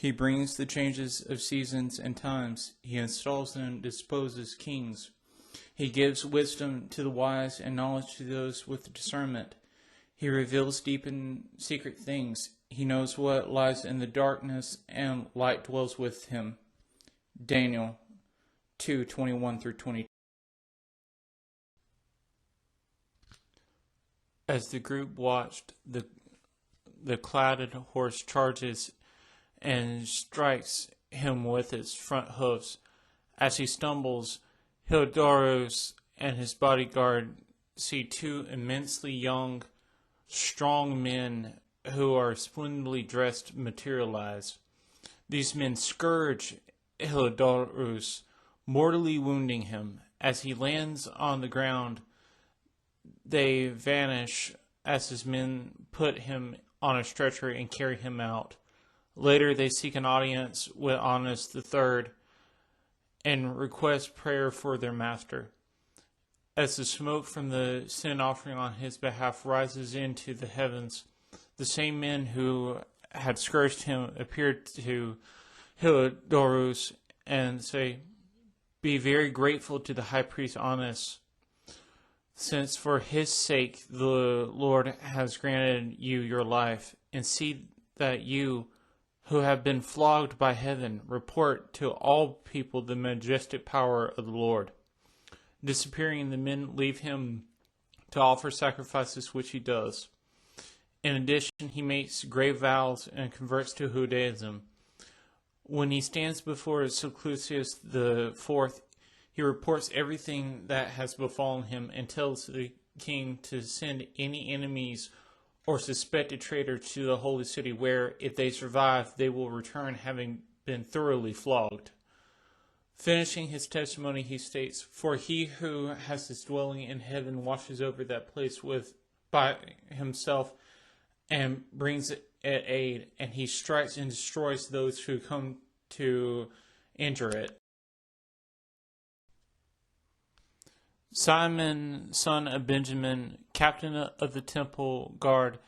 He brings the changes of seasons and times. He installs and disposes kings. He gives wisdom to the wise and knowledge to those with discernment. He reveals deep and secret things. He knows what lies in the darkness, and light dwells with him. Daniel 2:21-22. As the group watched, the clouded horse charges and strikes him with its front hoofs. As he stumbles, Hildaros and his bodyguard see two immensely young, strong men who are splendidly dressed materialize. These men scourge Hildaros, mortally wounding him. As he lands on the ground, they vanish as his men put him on a stretcher and carry him out. Later, they seek an audience with Annas III and request prayer for their master. As the smoke from the sin offering on his behalf rises into the heavens, the same men who had scourged him appear to Hildaros and say, "Be very grateful to the high priest Annas, since for his sake the Lord has granted you your life, and see that you, who have been flogged by heaven, report to all people the majestic power of the Lord." Disappearing, the men leave him to offer sacrifices, which he does. In addition, he makes grave vows and converts to Judaism. When he stands before Seleucus IV, he reports everything that has befallen him and tells the king to send any enemies or suspected traitor to the holy city, where, if they survive, they will return having been thoroughly flogged. Finishing his testimony, he states, "For he who has his dwelling in heaven watches over that place by himself and brings it aid, and he strikes and destroys those who come to injure it." Simon, son of Benjamin, captain of the temple guard,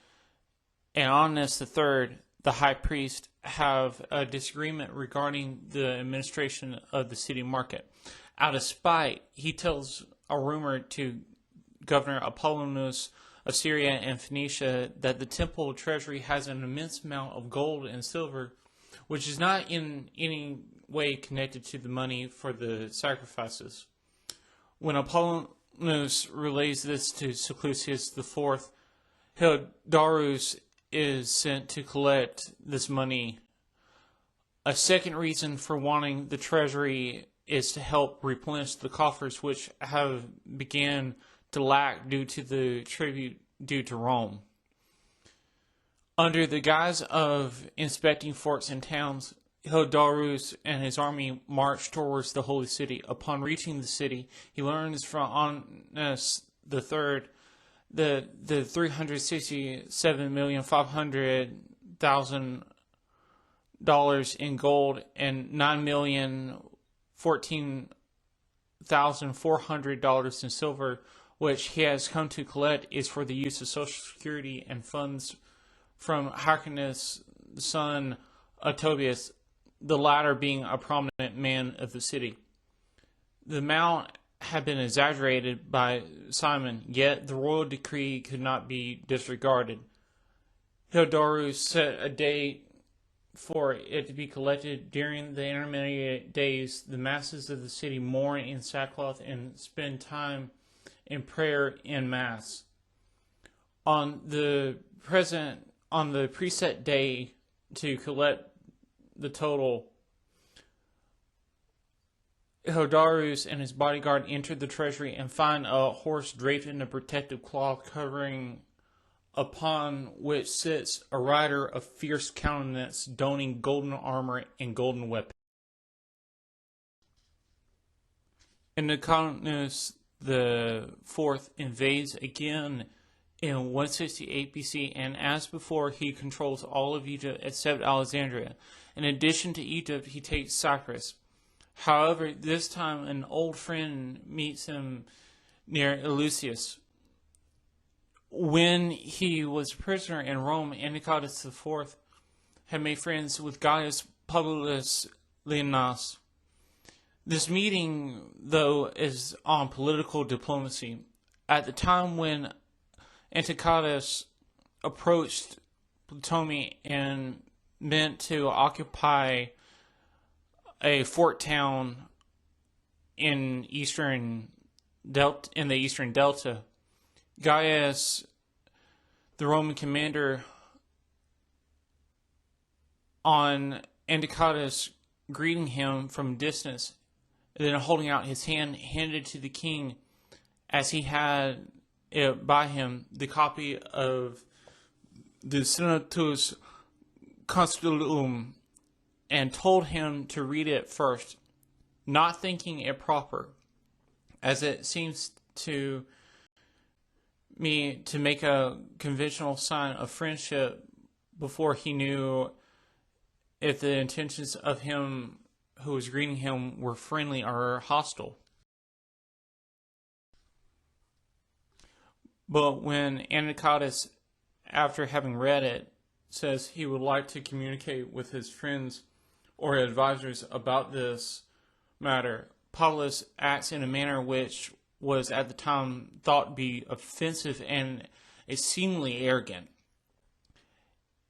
and Annas III, the high priest, have a disagreement regarding the administration of the city market. Out of spite, he tells a rumor to Governor Apollonius of Syria and Phoenicia that the temple treasury has an immense amount of gold and silver, which is not in any way connected to the money for the sacrifices. When Apollonius relays this to Seleucus IV, Hildaros is sent to collect this money. A second reason for wanting the treasury is to help replenish the coffers, which have began to lack due to the tribute due to Rome. Under the guise of inspecting forts and towns, Hildaros and his army marched towards the holy city. Upon reaching the city, he learns from Annas III the $367,500,000 in gold and $9,014,400 in silver, which he has come to collect, is for the use of Social Security and funds from Hyrcanus, the son of Tobias, the latter being a prominent man of the city. The amount had been exaggerated by Simon, yet the royal decree could not be disregarded. Hildaros set a date for it to be collected. During the intermediate days, the masses of the city mourn in sackcloth and spend time in prayer and mass. On the preset day to collect the total, Hildaros and his bodyguard entered the treasury and find a horse draped in a protective cloth covering, upon which sits a rider of fierce countenance, donning golden armor and golden weapons. Antiochus the Fourth invades again in 168 BC, and as before, he controls all of Egypt except Alexandria. In addition to Egypt, he takes Cyprus. However, this time an old friend meets him near Eleusis. When he was a prisoner in Rome, Antiochus IV had made friends with Gaius Publius Leonas. This meeting, though, is on political diplomacy. At the time when Antiochus approached Ptolemy and meant to occupy a fort town in the eastern delta, Gaius, the Roman commander, on Antiochus greeting him from a distance, and then holding out his hand, handed to the king, as he had it by him, the copy of the Senatus Constitutum, and told him to read it first, not thinking it proper, as it seems to me to make a conventional sign of friendship before he knew if the intentions of him who was greeting him were friendly or hostile. But when Antiochus, after having read it, says he would like to communicate with his friends or advisors about this matter, Publius acts in a manner which was at the time thought to be offensive and exceedingly arrogant.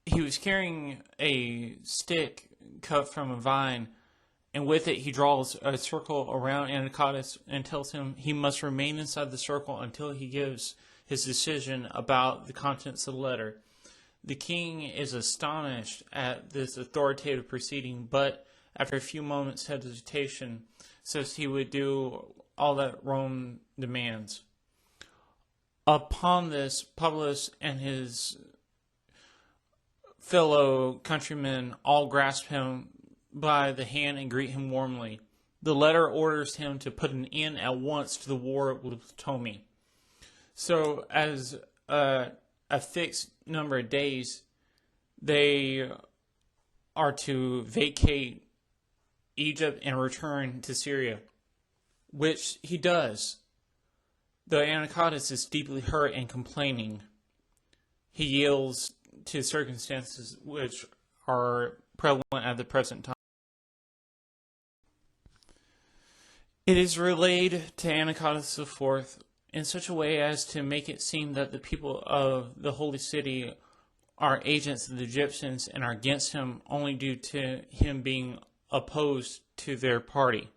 He was carrying a stick cut from a vine, and with it he draws a circle around Antiochus and tells him he must remain inside the circle until he gives his decision about the contents of the letter. The king is astonished at this authoritative proceeding, but after a few moments' hesitation, says he would do all that Rome demands. Upon this, Publius and his fellow countrymen all grasp him by the hand and greet him warmly. The letter orders him to put an end at once to the war with Ptolemy. So, as a fixed number of days, they are to vacate Egypt and return to Syria, which he does. Though Antiochus is deeply hurt and complaining, he yields to circumstances which are prevalent at the present time. It is relayed to Antiochus IV in such a way as to make it seem that the people of the holy city are agents of the Egyptians and are against him only due to him being opposed to their party.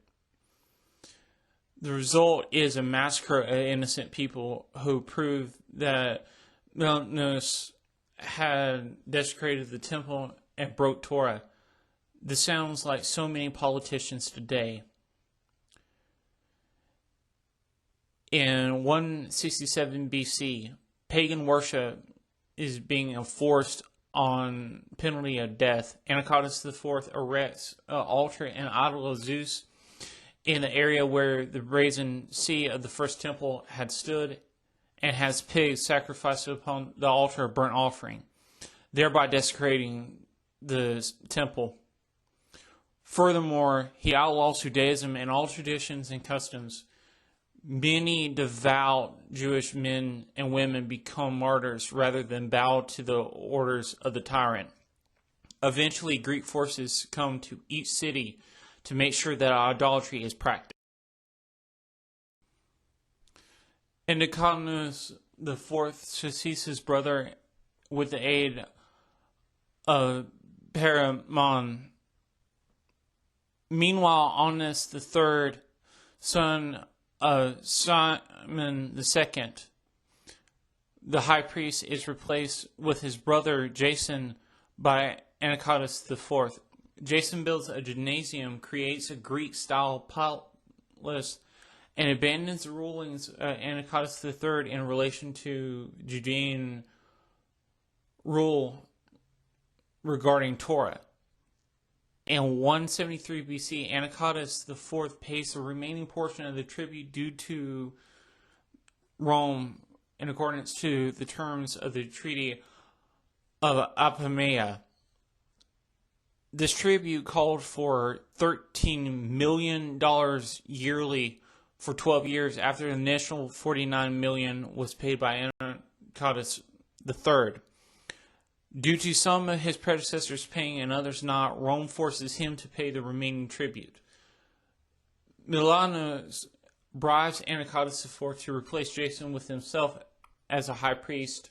The result is a massacre of innocent people who prove that Melnius had desecrated the temple and broke Torah. This sounds like so many politicians today. In 167 BC, pagan worship is being enforced on penalty of death. Antiochus IV erects an altar and idol of Zeus in the area where the brazen sea of the first temple had stood, and has pigs sacrificed upon the altar of burnt offering, thereby desecrating the temple. Furthermore, he outlaws Judaism and all traditions and customs. Many devout Jewish men and women become martyrs rather than bow to the orders of the tyrant. Eventually, Greek forces come to each city to make sure that idolatry is practiced. Antiochus IV succeeds his brother with the aid of Benyamin. Meanwhile, Honest III, son of Simon II, the high priest, is replaced with his brother Jason by Antiochus IV. Jason builds a gymnasium, creates a Greek-style palace, and abandons the rulings of Antiochus III in relation to Judean rule regarding Torah. In 173 BC, Antiochus IV pays the remaining portion of the tribute due to Rome in accordance to the terms of the Treaty of Epiphanes. This tribute called for $13 million yearly for 12 years after the initial $49 million was paid by Antiochus III. Due to some of his predecessors paying and others not, Rome forces him to pay the remaining tribute. Milanus bribes Antiochus IV to replace Jason with himself as a high priest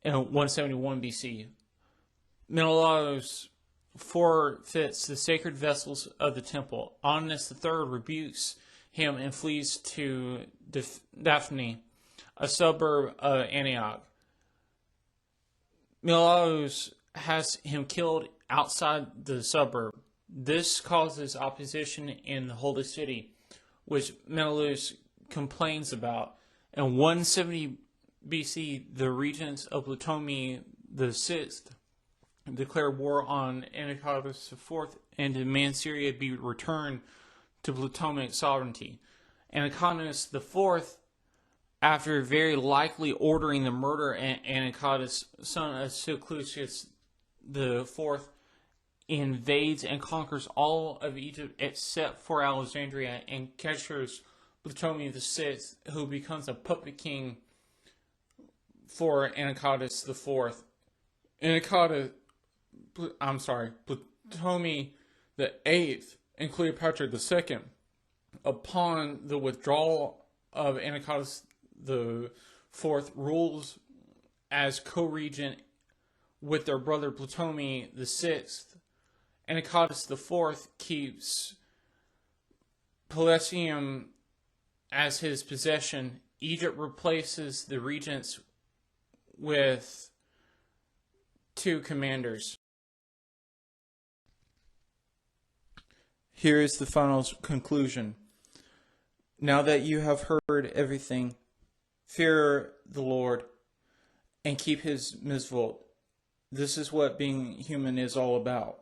in 171 BC. Menelaus forfeits the sacred vessels of the temple. Onius III rebukes him and flees to Daphne, a suburb of Antioch. Menelaus has him killed outside the suburb. This causes opposition in the Holy City, which Menelaus complains about. In 170 BC, the regents of Ptolemy VI declared war on Antiochus IV and demand Syria be returned to Ptolemaic sovereignty. Antiochus IV, after very likely ordering the murder of Antiochus, son of Seleucus IV, invades and conquers all of Egypt except for Alexandria and captures Ptolemy VI, who becomes a puppet king for Antiochus IV. Ptolemy VIII and Cleopatra II, upon the withdrawal of Antiochus IV, rules as co-regent with their brother Ptolemy VI. Antiochus IV keeps Pelusium as his possession. Egypt replaces the regents with two commanders. Here is the final conclusion. Now that you have heard everything, fear the Lord and keep his mitzvot. This is what being human is all about.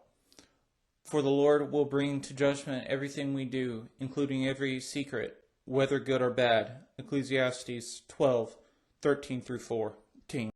For the Lord will bring to judgment everything we do, including every secret, whether good or bad. Ecclesiastes 12:13-14.